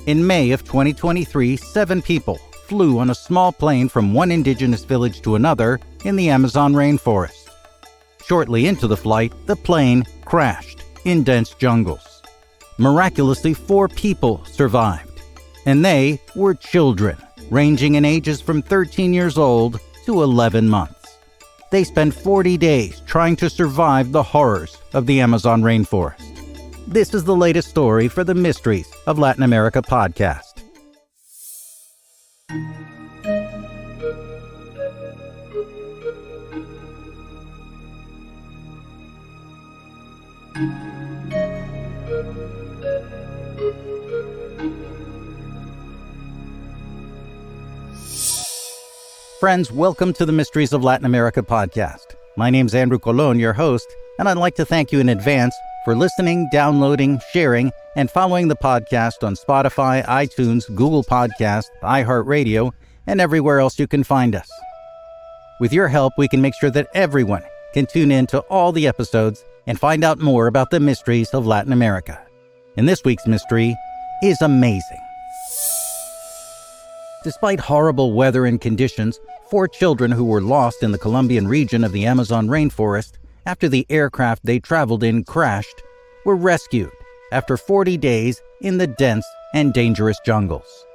In May of 2023, 7 people flew on a small plane from one indigenous village to another in the Amazon rainforest. Shortly into the flight, the plane crashed in dense jungles. Miraculously, 4 people survived, and they were children, ranging in ages from 13 years old to 11 months. They spent 40 days trying to survive the horrors of the Amazon rainforest. This is the latest story for the Mysteries of Latin America podcast. Friends, welcome to the Mysteries of Latin America podcast. My name's Andrew Colón, your host, and I'd like to thank you in advance for listening, downloading, sharing, and following the podcast on Spotify, iTunes, Google Podcasts, iHeartRadio, and everywhere else you can find us. With your help, we can make sure that everyone can tune in to all the episodes and find out more about the mysteries of Latin America. And this week's mystery is amazing. Despite horrible weather and conditions, 4 children who were lost in the Colombian region of the Amazon rainforest after the aircraft they traveled in crashed were rescued after 40 days in the dense and dangerous jungles.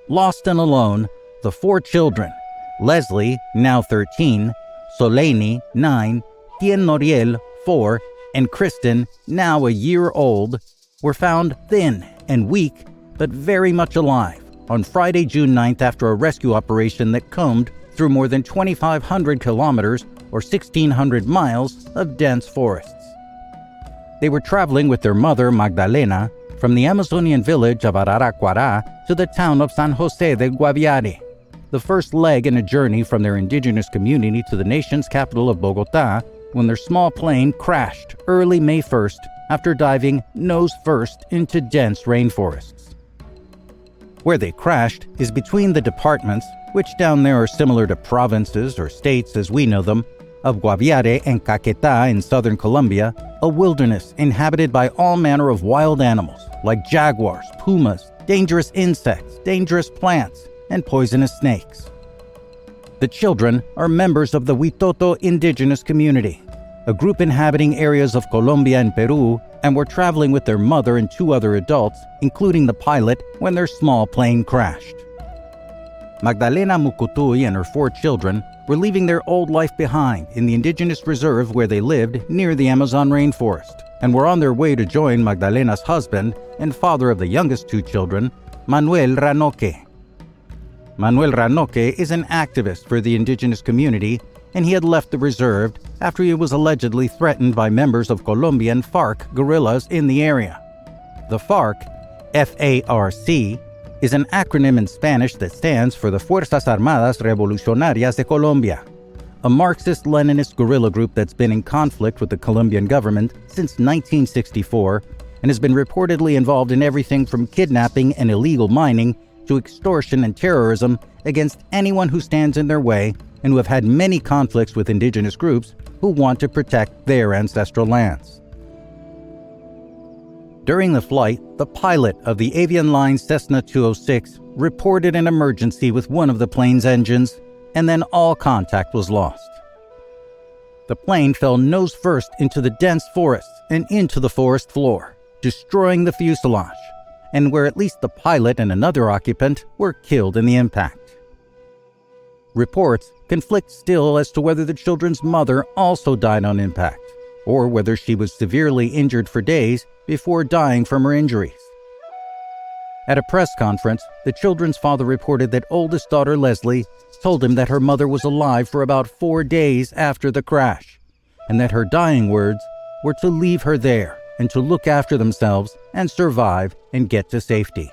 Lost and alone, the 4 children, Leslie, now 13, Soleini, 9, Tien Noriel, 4, and Kristen, now a year old, were found thin and weak but very much alive on Friday, June 9th after a rescue operation that combed through more than 2,500 kilometers or 1,600 miles of dense forests. They were traveling with their mother, Magdalena, from the Amazonian village of Araraquara to the town of San Jose del Guaviare, the first leg in a journey from their indigenous community to the nation's capital of Bogotá, when their small plane crashed early May 1st after diving nose first into dense rainforests. Where they crashed is between the departments, which down there are similar to provinces or states as we know them, of Guaviare and Caquetá in southern Colombia, a wilderness inhabited by all manner of wild animals like jaguars, pumas, dangerous insects, dangerous plants, and poisonous snakes. The children are members of the Huitoto indigenous community, a group inhabiting areas of Colombia and Peru, and were traveling with their mother and 2 other adults, including the pilot, when their small plane crashed. Magdalena Mucutuy and her 4 children were leaving their old life behind in the indigenous reserve where they lived near the Amazon rainforest, and were on their way to join Magdalena's husband and father of the youngest 2 children, Manuel Ranoque. Manuel Ranoque is an activist for the indigenous community, and he had left the reserve after he was allegedly threatened by members of Colombian FARC guerrillas in the area. The FARC, F-A-R-C, is an acronym in Spanish that stands for the Fuerzas Armadas Revolucionarias de Colombia, a Marxist-Leninist guerrilla group that's been in conflict with the Colombian government since 1964 and has been reportedly involved in everything from kidnapping and illegal mining to extortion and terrorism against anyone who stands in their way, and who have had many conflicts with indigenous groups who want to protect their ancestral lands. During the flight, the pilot of the avian line Cessna 206 reported an emergency with one of the plane's engines, and then all contact was lost. The plane fell nose first into the dense forests and into the forest floor, destroying the fuselage, and where at least the pilot and another occupant were killed in the impact. Reports conflict still as to whether the children's mother also died on impact, or whether she was severely injured for days before dying from her injuries. At a press conference, the children's father reported that oldest daughter Leslie told him that her mother was alive for about 4 days after the crash, and that her dying words were to leave her there and to look after themselves and survive and get to safety.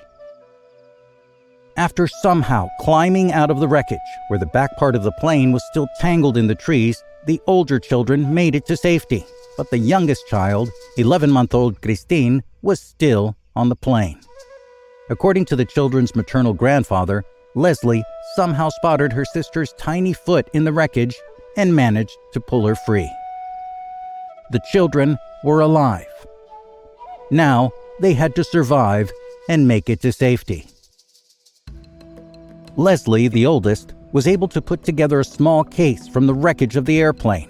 After somehow climbing out of the wreckage, where the back part of the plane was still tangled in the trees, the older children made it to safety, but the youngest child, 11-month-old Christine, was still on the plane. According to the children's maternal grandfather, Leslie somehow spotted her sister's tiny foot in the wreckage and managed to pull her free. The children were alive. Now they had to survive and make it to safety. Leslie, the oldest, was able to put together a small case from the wreckage of the airplane.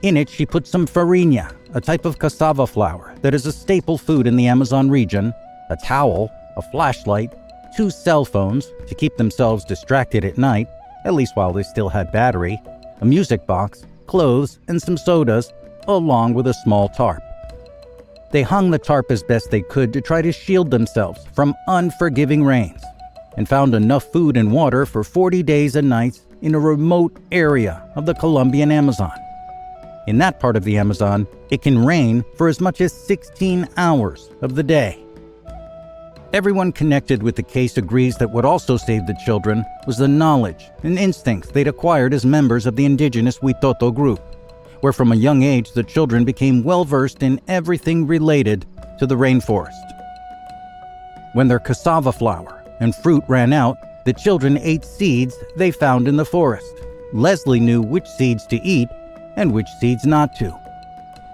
In it, she put some farinha, a type of cassava flour that is a staple food in the Amazon region, a towel, a flashlight, 2 cell phones to keep themselves distracted at night, at least while they still had battery, a music box, clothes, and some sodas, along with a small tarp. They hung the tarp as best they could to try to shield themselves from unforgiving rains, and found enough food and water for 40 days and nights in a remote area of the Colombian Amazon. In that part of the Amazon, it can rain for as much as 16 hours of the day. Everyone connected with the case agrees that what also saved the children was the knowledge and instincts they'd acquired as members of the indigenous Huitoto group, where from a young age the children became well-versed in everything related to the rainforest. When their cassava flour and fruit ran out, the children ate seeds they found in the forest. Leslie knew which seeds to eat and which seeds not to.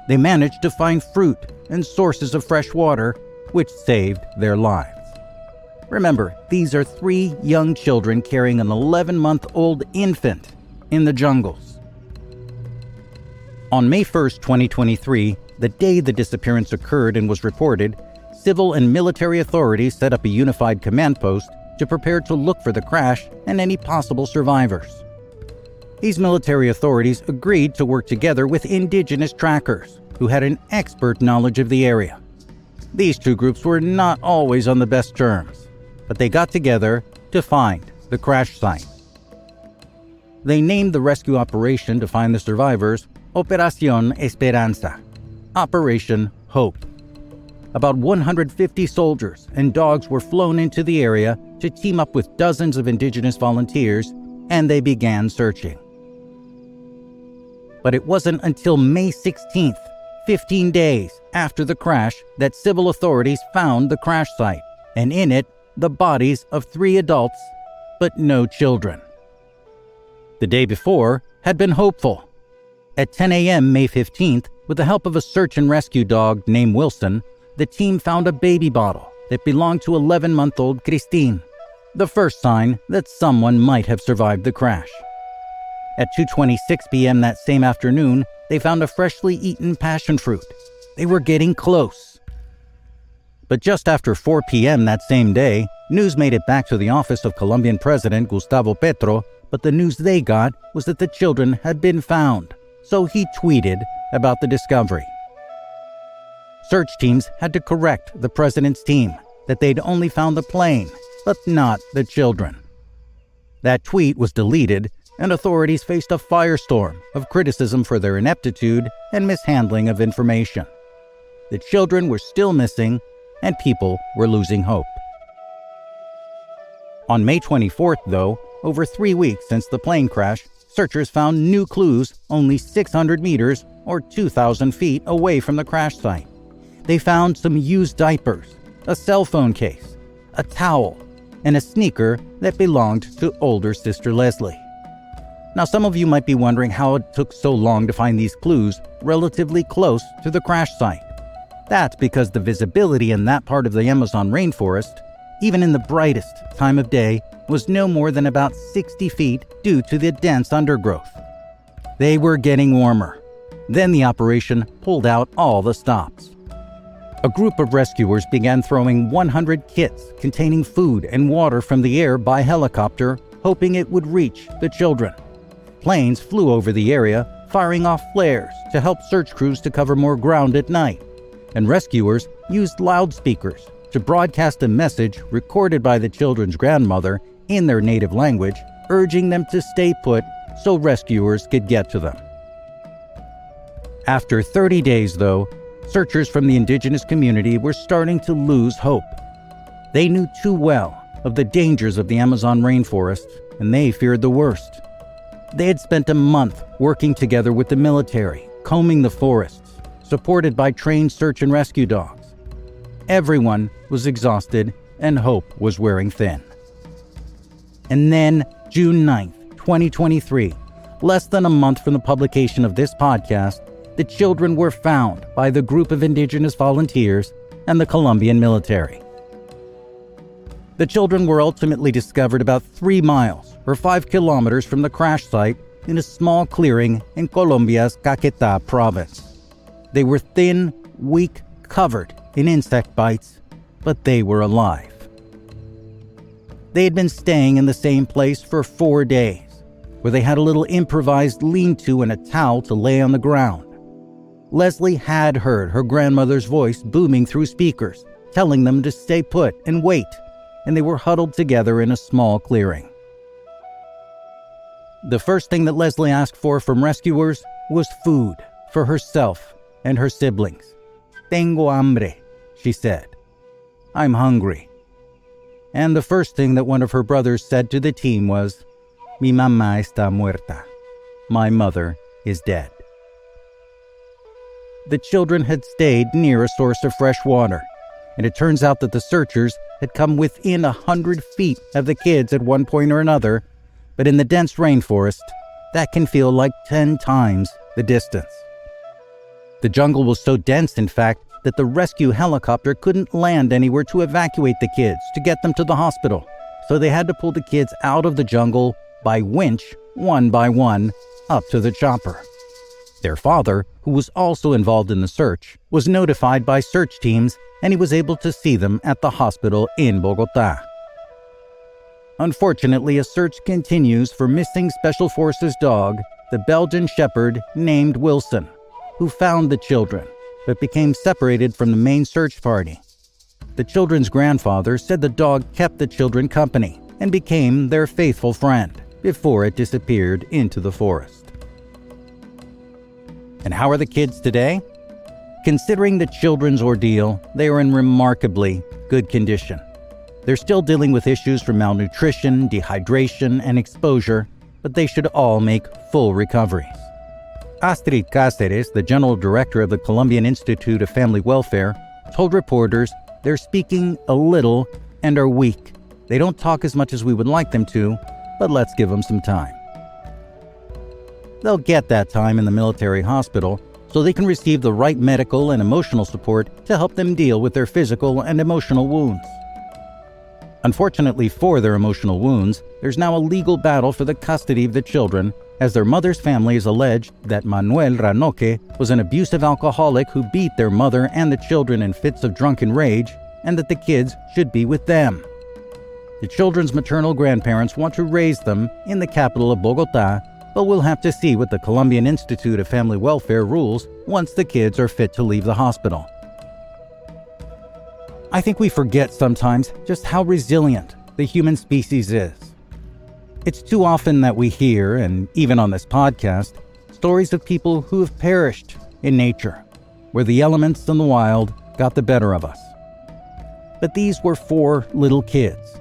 They managed to find fruit and sources of fresh water, which saved their lives. Remember, these are 3 young children carrying an 11-month-old infant in the jungles. On May 1st, 2023, the day the disappearance occurred and was reported, civil and military authorities set up a unified command post to prepare to look for the crash and any possible survivors. These military authorities agreed to work together with indigenous trackers who had an expert knowledge of the area. These 2 groups were not always on the best terms, but they got together to find the crash site. They named the rescue operation to find the survivors Operación Esperanza, Operation Hope. About 150 soldiers and dogs were flown into the area to team up with dozens of indigenous volunteers, and they began searching. But it wasn't until May 16th, 15 days after the crash, that civil authorities found the crash site, and in it, the bodies of 3 adults, but no children. The day before had been hopeful. At 10 a.m. May 15th, with the help of a search and rescue dog named Wilson, the team found a baby bottle that belonged to 11-month-old Christine, the first sign that someone might have survived the crash. At 2:26 p.m. that same afternoon, they found a freshly eaten passion fruit. They were getting close. But just after 4 p.m. that same day, news made it back to the office of Colombian President Gustavo Petro, but the news they got was that the children had been found, so he tweeted about the discovery. Search teams had to correct the president's team that they'd only found the plane, but not the children. That tweet was deleted, and authorities faced a firestorm of criticism for their ineptitude and mishandling of information. The children were still missing, and people were losing hope. On May 24th, though, over 3 weeks since the plane crash, searchers found new clues only 600 meters or 2,000 feet away from the crash site. They found some used diapers, a cell phone case, a towel, and a sneaker that belonged to older sister Leslie. Now, some of you might be wondering how it took so long to find these clues relatively close to the crash site. That's because the visibility in that part of the Amazon rainforest, even in the brightest time of day, was no more than about 60 feet due to the dense undergrowth. They were getting warmer. Then the operation pulled out all the stops. A group of rescuers began throwing 100 kits containing food and water from the air by helicopter, hoping it would reach the children. Planes flew over the area, firing off flares to help search crews to cover more ground at night, and rescuers used loudspeakers to broadcast a message recorded by the children's grandmother in their native language, urging them to stay put so rescuers could get to them. After 30 days, though, searchers from the indigenous community were starting to lose hope. They knew too well of the dangers of the Amazon rainforest, and they feared the worst. They had spent a month working together with the military, combing the forests, supported by trained search and rescue dogs. Everyone was exhausted, and hope was wearing thin. And then, June 9th, 2023, less than a month from the publication of this podcast, the children were found by the group of indigenous volunteers and the Colombian military. The children were ultimately discovered about 3 miles or 5 kilometers from the crash site in a small clearing in Colombia's Caquetá province. They were thin, weak, covered in insect bites, but they were alive. They had been staying in the same place for 4 days, where they had a little improvised lean-to and a towel to lay on the ground. Leslie had heard her grandmother's voice booming through speakers, telling them to stay put and wait, and they were huddled together in a small clearing. The first thing that Leslie asked for from rescuers was food for herself and her siblings. "Tengo hambre," she said. "I'm hungry." And the first thing that one of her brothers said to the team was, "Mi mamá está muerta." My mother is dead. The children had stayed near a source of fresh water, and it turns out that the searchers had come within 100 feet of the kids at one point or another, but in the dense rainforest, that can feel like 10 times the distance. The jungle was so dense, in fact, that the rescue helicopter couldn't land anywhere to evacuate the kids to get them to the hospital, so they had to pull the kids out of the jungle by winch, one by one, up to the chopper. Their father, who was also involved in the search, was notified by search teams, and he was able to see them at the hospital in Bogotá. Unfortunately, a search continues for missing Special Forces dog, the Belgian Shepherd named Wilson, who found the children, but became separated from the main search party. The children's grandfather said the dog kept the children company and became their faithful friend before it disappeared into the forest. And how are the kids today? Considering the children's ordeal, they are in remarkably good condition. They're still dealing with issues from malnutrition, dehydration, and exposure, but they should all make full recoveries. Astrid Cáceres, the general director of the Colombian Institute of Family Welfare, told reporters they're speaking a little and are weak. They don't talk as much as we would like them to, but let's give them some time. They'll get that time in the military hospital so they can receive the right medical and emotional support to help them deal with their physical and emotional wounds. Unfortunately for their emotional wounds, there's now a legal battle for the custody of the children, as their mother's family has alleged that Manuel Ranoque was an abusive alcoholic who beat their mother and the children in fits of drunken rage, and that the kids should be with them. The children's maternal grandparents want to raise them in the capital of Bogotá, but we'll have to see what the Colombian Institute of Family Welfare rules once the kids are fit to leave the hospital. I think we forget sometimes just how resilient the human species is. It's too often that we hear, and even on this podcast, stories of people who have perished in nature, where the elements and the wild got the better of us. But these were 4 little kids.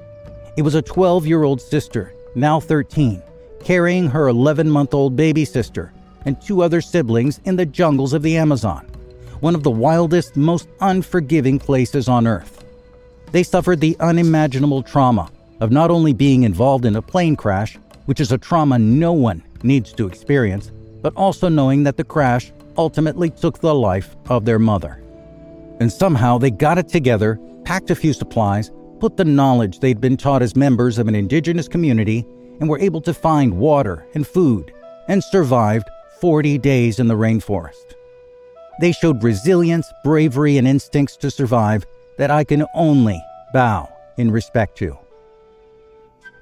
It was a 12-year-old sister, now 13, carrying her 11-month-old baby sister and 2 other siblings in the jungles of the Amazon, one of the wildest, most unforgiving places on Earth. They suffered the unimaginable trauma of not only being involved in a plane crash, which is a trauma no one needs to experience, but also knowing that the crash ultimately took the life of their mother. And somehow they got it together, packed a few supplies, put the knowledge they'd been taught as members of an indigenous community, and were able to find water and food, and survived 40 days in the rainforest. They showed resilience, bravery, and instincts to survive that I can only bow in respect to.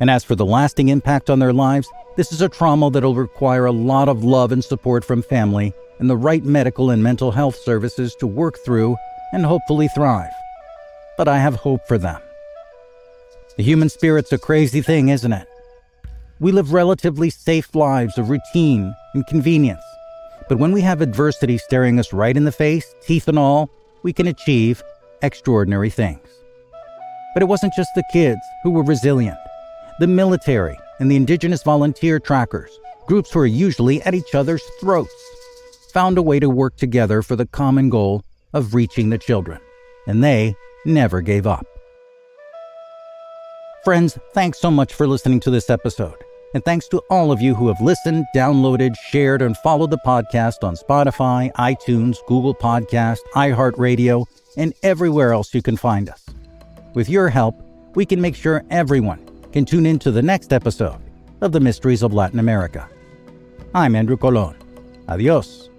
And as for the lasting impact on their lives, this is a trauma that will require a lot of love and support from family and the right medical and mental health services to work through and hopefully thrive. But I have hope for them. The human spirit's a crazy thing, isn't it? We live relatively safe lives of routine and convenience. But when we have adversity staring us right in the face, teeth and all, we can achieve extraordinary things. But it wasn't just the kids who were resilient. The military and the indigenous volunteer trackers, groups who are usually at each other's throats, found a way to work together for the common goal of reaching the children. And they never gave up. Friends, thanks so much for listening to this episode. And thanks to all of you who have listened, downloaded, shared, and followed the podcast on Spotify, iTunes, Google Podcast, iHeartRadio, and everywhere else you can find us. With your help, we can make sure everyone can tune in to the next episode of the Mysteries of Latin America. I'm Andrew Colón. Adios.